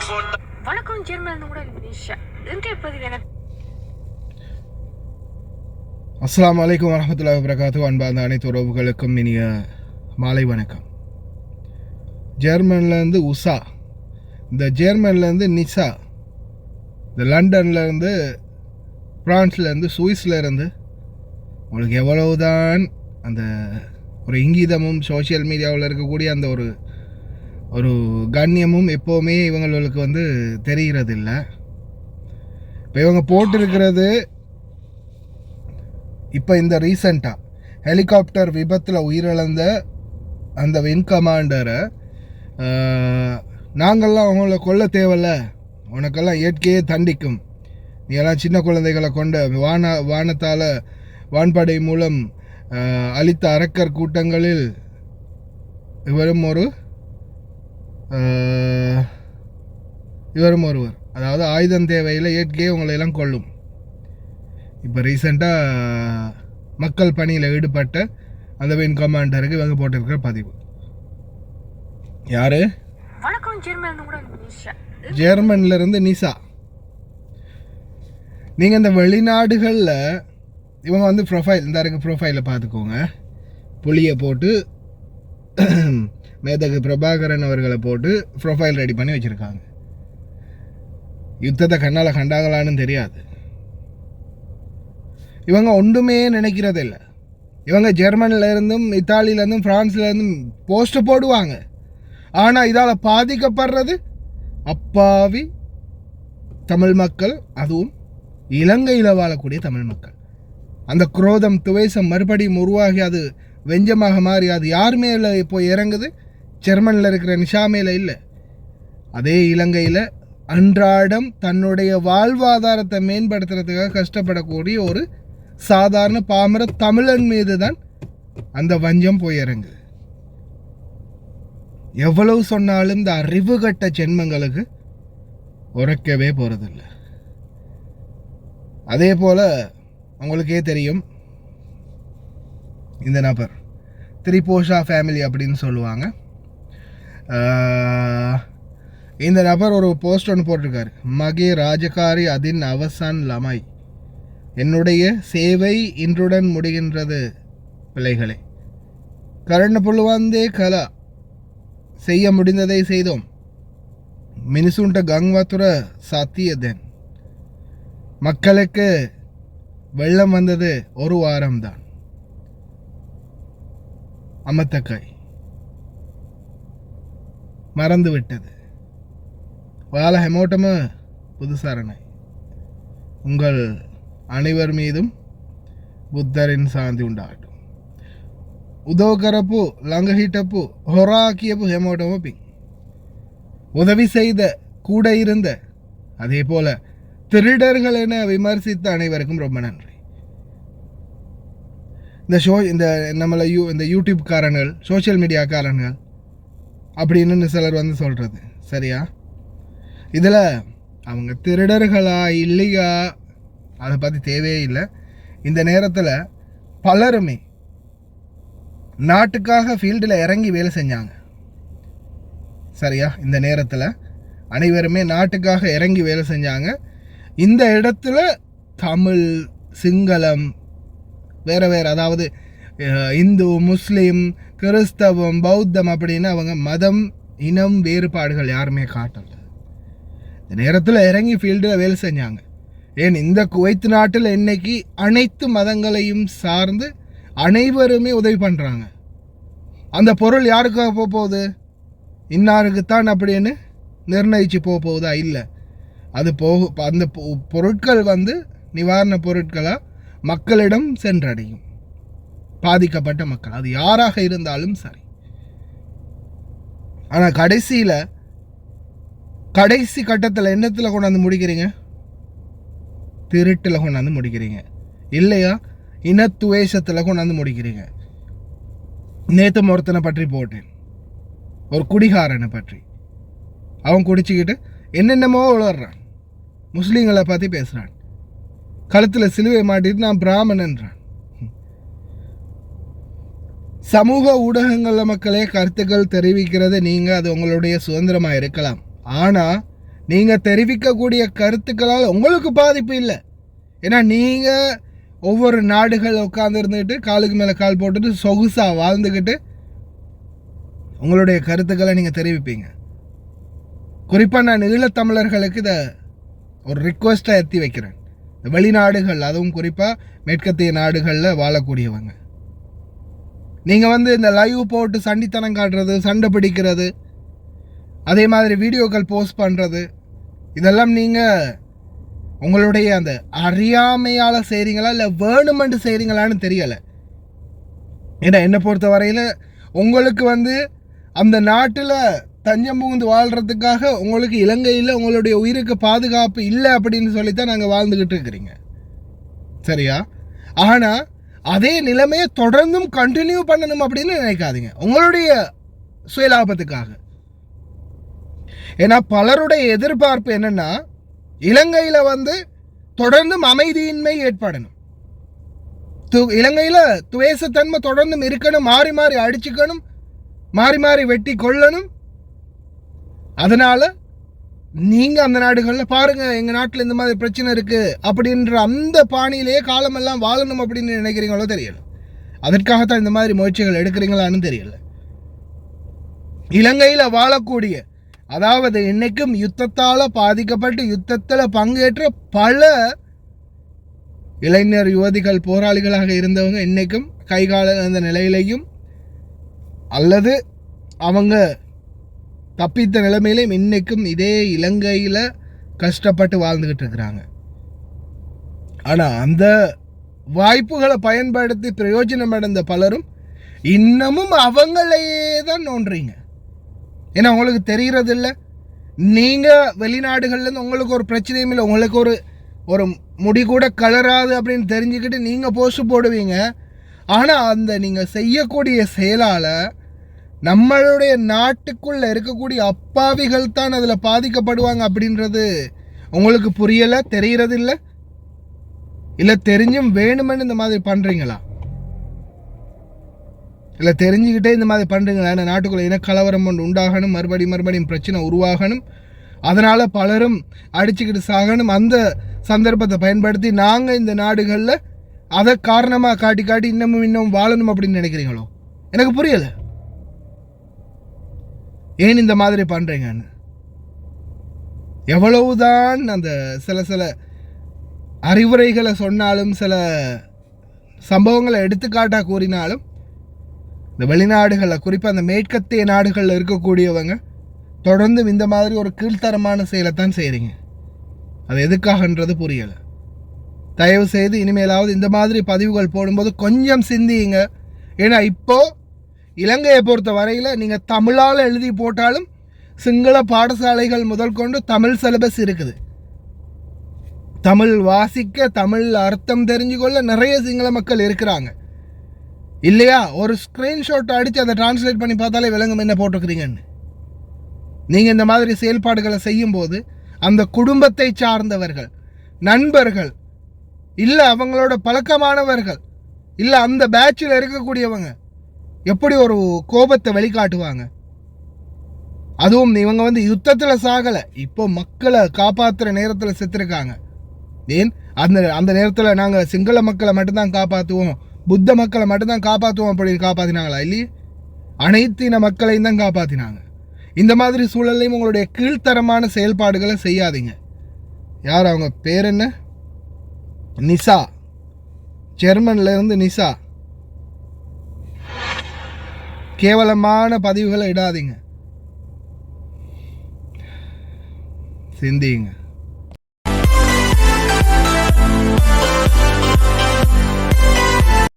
வணக்கம் ஜெர்மன் கூட நிஷா. இன்றைய பதிவு என்ன? அஸ்ஸலாமு அலைக்கும் வரஹ்மத்துல்லாஹி வபரகாத்துஹு. அன்பார்ந்த அனைத்து உறவுகளுக்கும் இனிய மாலை வணக்கம். ஜெர்மன்லேருந்து உஷா, இந்த ஜெர்மன்லேருந்து நிஷா, இந்த லண்டன்லேருந்து, ஃப்ரான்ஸ்லேருந்து, சுவிஸ்லேருந்து உங்களுக்கு எவ்வளவுதான் அந்த ஒரு இங்கீதமும் சோஷியல் மீடியாவில் இருக்கக்கூடிய அந்த ஒரு கண்ணியமும் எப்போவுமே இவங்களுக்கு தெரிகிறதில்ல. இப்போ இவங்க போட்டிருக்கிறது, இப்போ இந்த ரீசண்டாக ஹெலிகாப்டர் விபத்தில் உயிரிழந்த அந்த வின் கமாண்டரை நாங்கள்லாம் அவங்கள கொல்ல தேவையில்ல, உனக்கெல்லாம் இயற்கையே தண்டிக்கும், நீ எல்லாம் சின்ன குழந்தைகளை கொண்ட வானத்தால் வான்படை மூலம் அளித்த அரக்கர் கூட்டங்களில் இவரும் ஒருவர், அதாவது ஆயுதம் தேவையில் இயற்கையே உங்களையெல்லாம் கொல்லும். இப்போ ரீசெண்டாக மக்கள் பணியில் ஈடுபட்ட அந்த வின் கமாண்டருக்கு இவங்க போட்டிருக்கிற பதிவு. யாரு? ஜெர்மன்லேருந்து நிஷா. நீங்கள் இந்த வெளிநாடுகளில் இவங்க ப்ரொஃபைல், இந்த இருக்கு ப்ரொஃபைலை பார்த்துக்கோங்க. புளியை போட்டு மேதகு பிரபாகரன் அவர்களை போட்டு ப்ரொஃபைல் ரெடி பண்ணி வச்சுருக்காங்க. யுத்தத்தை கண்ணால் கண்டாங்களான்னு தெரியாது. இவங்க ஒன்றுமே நினைக்கிறதில்லை. இவங்க ஜெர்மனிலேருந்தும் இத்தாலியிலேருந்தும் ஃப்ரான்ஸ்லேருந்தும் போஸ்ட்டு போடுவாங்க. ஆனால் இதால் பாதிக்கப்படுறது அப்பாவி தமிழ் மக்கள், அதுவும் இலங்கையில் வாழக்கூடிய தமிழ் மக்கள். அந்த குரோதம் துவேஷம் மறுபடியும் உருவாகி அது வெஞ்சமாக மாறி அது யார் மேலே இப்போ இறங்குது? ஜெர்மனில் இருக்கிற நிஷா மேலே இல்லை, அதே இலங்கையில் அன்றாடம் தன்னுடைய வாழ்வாதாரத்தை மேம்படுத்துறதுக்காக கஷ்டப்படக்கூடிய ஒரு சாதாரண பாமர தமிழன் மீது தான் அந்த வஞ்சம் போய் இறங்குது. எவ்வளவு சொன்னாலும் இந்த அறிவு கட்ட ஜென்மங்களுக்கு உரைக்கவே போகிறதில்லை. அதே போல் உங்களுக்கே தெரியும், இந்த நபர் திரிபோஷா ஃபேமிலி அப்படின்னு சொல்லுவாங்க. இந்த நபர் ஒரு போஸ்ட் ஒன்று போட்டிருக்காரு. மகே ராஜகாரி அதின் அவசான் லமாய், என்னுடைய சேவை இன்றுடன் முடிகின்றது பிள்ளைகளே, கரண புல்லுவாந்தே கலா, செய்ய முடிந்ததை செய்தோம், மினிசுண்ட கங்வத்துர சாத்தியதன், மக்களுக்கு வெள்ளம் வந்தது ஒரு வாரம்தான், அமத்தக்காய் மறந்து விட்டது, வாழ ஹெமோட்டம புதுசாரணை, உங்கள் அனைவர் மீதும் புத்தரின் சாந்தி உண்டாகட்டும், உதோகரப்பு லங்கஹிட்டப்பு ஹொராக்கியப்பு ஹெமோட்டம பிங், உதவி செய்த கூட இருந்த அதே போல திருடர்கள் என விமர்சித்த அனைவருக்கும் ரொம்ப நன்றி. இந்த நம்மளை இந்த யூடியூப்காரங்கள், சோஷியல் மீடியாக்காரங்கள் அப்படின்னு சிலர் சொல்கிறது சரியா? இதில் அவங்க திருடர்களா இல்லையா அதை பற்றி தேவையே இல்லை. இந்த நேரத்தில் பலருமே நாட்டுக்காக ஃபீல்டில் இறங்கி வேலை செஞ்சாங்க சரியா? இந்த நேரத்தில் அனைவருமே நாட்டுக்காக இறங்கி வேலை செஞ்சாங்க. இந்த இடத்துல தமிழ், சிங்களம், வேறு அதாவது இந்து, முஸ்லீம், கிறிஸ்தவம், பௌத்தம் அப்படின்னு அவங்க மதம், இனம் வேறுபாடுகள் யாருமே காட்டல. இந்த நேரத்தில் இறங்கி ஃபீல்டில் வேலை செஞ்சாங்க. ஏன் இந்த குவைத் நாட்டில் இன்னைக்கு அனைத்து மதங்களையும் சார்ந்து அனைவருமே உதவி பண்ணுறாங்க. அந்த பொருள் யாருக்காக போகுது? இன்னாருக்குத்தான் அப்படின்னு நிர்ணயித்து போகுதா? இல்லை. அது அந்த பொருட்கள் நிவாரண பொருட்களாக மக்களிடம் சென்றடையும். பாதிக்கப்பட்ட மக்கள் அது யாராக இருந்தாலும் சரி. ஆனால் கடைசி கட்டத்தில் என்னத்தில் கொண்டாந்து முடிக்கிறீங்க? திருட்டில் கொண்டாந்து முடிக்கிறீங்க இல்லையா? இனத்துவேஷத்தில் கொண்டாந்து முடிக்கிறீங்க. நேற்று ஒருத்தனை பற்றி போட்டேன், ஒரு குடிகாரனை பற்றி. அவன் குடிச்சுக்கிட்டு என்னென்னமோ உளர்றான், முஸ்லீம்களை பற்றி பேசுகிறான், கழுத்தில் சிலுவை மாட்டிட்டு நான் பிராமணன்றான். சமூக ஊடகங்களில் மக்களே கருத்துக்கள் தெரிவிக்கிறது நீங்கள், அது உங்களுடைய சுதந்திரமாக இருக்கலாம். ஆனால் நீங்கள் தெரிவிக்கக்கூடிய கருத்துக்களால் உங்களுக்கு பாதிப்பு இல்லை. ஏன்னா நீங்கள் ஒவ்வொரு நாடுகள் உட்கார்ந்து இருந்துக்கிட்டு காலுக்கு மேலே கால் போட்டுட்டு சொகுசாக வாழ்ந்துக்கிட்டு உங்களுடைய கருத்துக்களை நீங்கள் தெரிவிப்பீங்க. குறிப்பாக நான் ஈழத்தமிழர்களுக்கு இதை ஒரு ரிக்வெஸ்ட்டாக எத்தி வைக்கிறேன். வெளிநாடுகள், அதுவும் குறிப்பாக மேற்கத்திய நாடுகளில் வாழக்கூடியவங்க, நீங்கள் இந்த லைவ் போட்டு சண்டித்தனம் காட்டுறது, சண்டை பிடிக்கிறது, அதே மாதிரி வீடியோக்கள் போஸ்ட் பண்ணுறது, இதெல்லாம் நீங்கள் உங்களுடைய அந்த அறியாமையால் செய்கிறீங்களா இல்லை வேணுமென்று செய்கிறீங்களான்னு தெரியலை. ஏன்னா என்னை பொறுத்த வரையில் உங்களுக்கு அந்த நாட்டில் தஞ்சம் புகுந்து வாழ்கிறதுக்காக உங்களுக்கு இலங்கையில் உங்களுடைய உயிருக்கு பாதுகாப்பு இல்லை அப்படின்னு சொல்லித்தான் நாங்கள் வாழ்ந்துக்கிட்டு இருக்கிறீங்க, சரியா? ஆனால் அதே நிலைமையை தொடர்ந்தும் கண்டினியூ பண்ணணும் அப்படின்னு நினைக்காதீங்க, உங்களுடைய சுயலாபத்துக்காக. ஏன்னா பலருடைய எதிர்பார்ப்பு என்னன்னா, இலங்கையில் தொடர்ந்தும் அமைதியின்மை ஏற்படணும், இலங்கையில் துவேசத்தன்மை தொடர்ந்தும் இருக்கணும், மாறி மாறி அடிச்சுக்கணும், மாறி மாறி வெட்டி கொள்ளணும். அதனால் நீங்கள் அந்த நாடுகளில் பாருங்கள், எங்கள் நாட்டில் இந்த மாதிரி பிரச்சனை இருக்குது அப்படின்ற அந்த பாணியிலேயே காலமெல்லாம் வாழணும் அப்படின்னு நினைக்கிறீங்களோ தெரியல. அதற்காகத்தான் இந்த மாதிரி முயற்சிகள் எடுக்கிறீங்களான்னு தெரியல. இலங்கையில் வாழக்கூடிய, அதாவது இன்னைக்கும் யுத்தத்தால் பாதிக்கப்பட்டு யுத்தத்தில் பங்கேற்ற பல இளைஞர் யுவதிகள் போராளிகளாக இருந்தவங்க இன்னைக்கும் கைகால அந்த நிலையிலையும் அல்லது அவங்க தப்பித்த நிலைமையிலையும் இன்னைக்கும் இதே இலங்கையில் கஷ்டப்பட்டு வாழ்ந்துக்கிட்டு இருக்கிறாங்க. ஆனால் அந்த வாய்ப்புகளை பயன்படுத்தி பிரயோஜனம் அடைந்த பலரும் இன்னமும் அவங்களையே தான் நோண்டுறீங்க. ஏன்னா உங்களுக்கு தெரிகிறதில்ல, நீங்கள் வெளிநாடுகள்லேருந்து உங்களுக்கு ஒரு பிரச்சனையும் இல்லை, உங்களுக்கு ஒரு முடி கூட கலராது அப்படின்னு தெரிஞ்சுக்கிட்டு நீங்கள் போஸ்ட் போடுவீங்க. ஆனால் அந்த நீங்கள் செய்யக்கூடிய செயலால் நம்மளுடைய நாட்டுக்குள்ளே இருக்கக்கூடிய அப்பாவிகள் தான் அதில் பாதிக்கப்படுவாங்க அப்படின்றது உங்களுக்கு புரியலை, தெரிகிறது இல்லை. இல்லை தெரிஞ்சும் வேணுமென்னு இந்த மாதிரி பண்ணுறீங்களா? இல்லை தெரிஞ்சுக்கிட்டே இந்த மாதிரி பண்ணுறீங்களா? ஏன்னா நாட்டுக்குள்ளே இனக்கலவரம் ஒன்று உண்டாகணும், மறுபடியும் பிரச்சனை உருவாகணும், அதனால் பலரும் அடிச்சுக்கிட்டு சாகணும். அந்த சந்தர்ப்பத்தை பயன்படுத்தி நாங்கள் இந்த நாடுகளில் அதை காரணமாக காட்டி இன்னமும் வாழணும் அப்படின்னு நினைக்கிறீங்களோ? எனக்கு புரியலை ஏன் இந்த மாதிரி பண்ணுறீங்கன்னு. எவ்வளவுதான் அந்த சில அறிவுரைகளை சொன்னாலும், சில சம்பவங்களை எடுத்துக்காட்டாக கூறினாலும், இந்த வெளிநாடுகளில் குறிப்பாக அந்த மேற்கத்திய நாடுகளில் இருக்கக்கூடியவங்க தொடர்ந்து இந்த மாதிரி ஒரு கீழ்த்தரமான செயலைத்தான் செய்கிறீங்க. அது எதுக்காகன்றது புரியலை. தயவு செய்து இனிமேலாவது இந்த மாதிரி பதிவுகள் போடும்போது கொஞ்சம் சிந்தியுங்க. ஏன்னா இப்போது இலங்கையை பொறுத்த வரையில் நீங்கள் தமிழால் எழுதி போட்டாலும் சிங்கள பாடசாலைகள் முதல் கொண்டு தமிழ் சிலபஸ் இருக்குது. தமிழ் வாசிக்க, தமிழ் அர்த்தம் தெரிஞ்சு கொள்ள நிறைய சிங்கள மக்கள் இருக்கிறாங்க இல்லையா? ஒரு ஸ்க்ரீன்ஷாட் அடித்து அதை டிரான்ஸ்லேட் பண்ணி பார்த்தாலே விளங்கும் என்ன போட்டிருக்கிறீங்கன்னு. நீங்கள் இந்த மாதிரி செயல்பாடுகளை செய்யும்போது அந்த குடும்பத்தை சார்ந்தவர்கள், நண்பர்கள், இல்லை அவங்களோட பழக்கமானவர்கள், இல்லை அந்த பேட்சில் இருக்கக்கூடியவங்க எப்படி ஒரு கோபத்தை வெளிக்காட்டுவாங்க? அதுவும் இவங்க யுத்தத்தில் சாகலை, இப்போ மக்களை காப்பாற்றுற நேரத்தில் செத்துருக்காங்க. ஏன் அந்த நேரத்தில் நாங்கள் சிங்கள மக்களை மட்டும்தான் காப்பாற்றுவோம், புத்த மக்களை மட்டும்தான் காப்பாற்றுவோம் அப்படின்னு காப்பாற்றினாங்களா? இல்லையே, அனைத்து இன மக்களையும் தான் காப்பாற்றினாங்க. இந்த மாதிரி சூழலையும் உங்களுடைய கீழ்த்தரமான செயல்பாடுகளை செய்யாதீங்க. யார் அவங்க பேர் என்ன? நிசா, ஜெர்மன்லேருந்து நிசா. கேவலமான பதிவுகளை இடாதீங்க, சிந்தியுங்க.